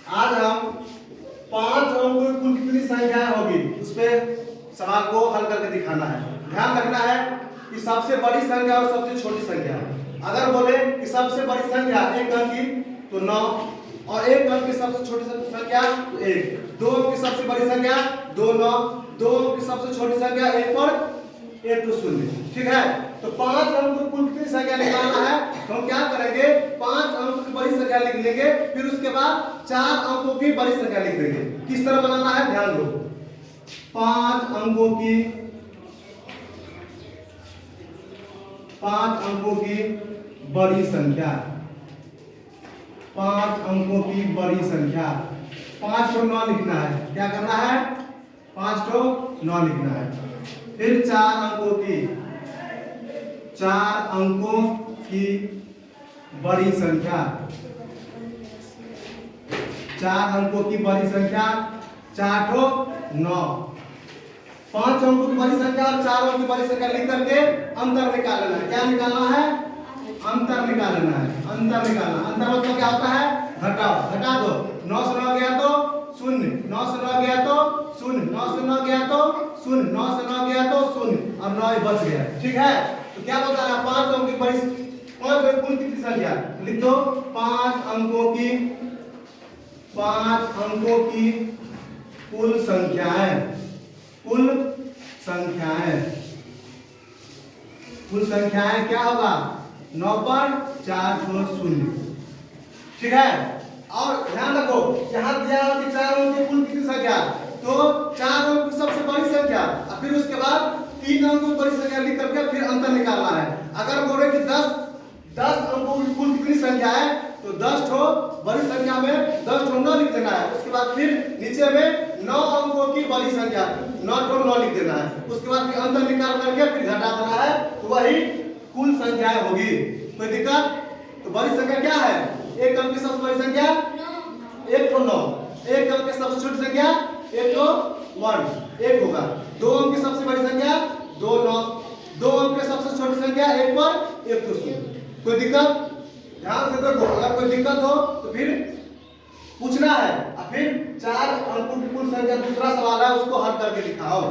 आज हम 5 अंकों की कुल कितनी संख्याएं होगी उस पे सवाल को हल करके दिखाना है। ध्यान रखना है कि सबसे बड़ी संख्या और सबसे छोटी संख्या। अगर बोले कि सबसे बड़ी संख्या 1 अंक की तो 9 और 1 अंक की सबसे छोटी संख्या तो 1, 2 अंक की सबसे बड़ी संख्या 2 9, 2 अंक की सबसे छोटी संख्या 1 और 1 तो 0। ठीक है, तो 5 अंक की कुल कितनी संख्या निकालना है तो हम क्या करेंगे, 5 अंक की बड़ी संख्या लिख लेंगे, फिर उसके बाद 4 अंकों की बड़ी संख्या लिख देंगे। किस तरह बनाना है ध्यान दो। 5 अंकों की बड़ी संख्या, 5 अंकों की बड़ी संख्या, 5 को 9 लिखना है। क्या करना है, 5 को 9 लिखना है। फिर 4 अंकों की बड़ी संख्या, 4 अंकों की बड़ी संख्या, 4 को 9। 5 अंकों की बड़ी संख्या और 4 अंकों की बड़ी संख्या लिख करके अंतर निकाल लेना है। क्या निकालना है, अंतर निकाल लेना है। अंतर निकालना, अंतर मतलब क्या होता है, घटाओ। घटा दो, 9 से 9 गया तो 0, 9 से 9 गया तो 0, 9 से 9 गया तो 0, 9 से 9 गया तो 0 और 9 बच गया। ठीक है, तो क्या बता रहा है, 5 अंकों की बड़ी, 5 अंकों की कितनी संख्या लिख दो, 5 अंकों की कुल संख्याएं, कुल संख्याएं क्या होगा, 9 पर 4 को 0। ठीक है, और ध्यान रखो यहाँ दिया है कि 4 अंकों की कुल कितनी संख्या, तो 4 अंकों की सबसे बड़ी संख्या और फिर उसके बाद 3 अंकों की बड़ी संख्या लिख करके फिर अंतर निकालना है। अगर बोले कि 10 अंकों की कुल कितनी संख्या है तो 10 ठो बड़ी संख्या में 10 ठो 9 लिख देना है। उसके बाद फिर नीचे में 9 अंकों की बड़ी संख्या 9 ठो 9 लिख देना है। उसके बाद फिर अंतर निकाल करके फिर घटा देना है, तो वही कुल संख्याएं होगी। कोई दिक्कत, तो बड़ी संख्या क्या है, 1 अंक की सबसे बड़ी संख्या 1 को 9, 1 अंक की सबसे छोटी संख्या 1 को 1 होगा, 2 अंक की सबसे बड़ी संख्या 2 9, 2 अंक की सबसे छोटी संख्या 1 पर 1 तो 0। कोई दिक्कत, ध्यान से देखो, अगर कोई दिक्कत हो तो फिर पूछना है और फिर 4 अंकों की कुल संख्या दूसरा सवाल है उसको हल करके दिखाओ।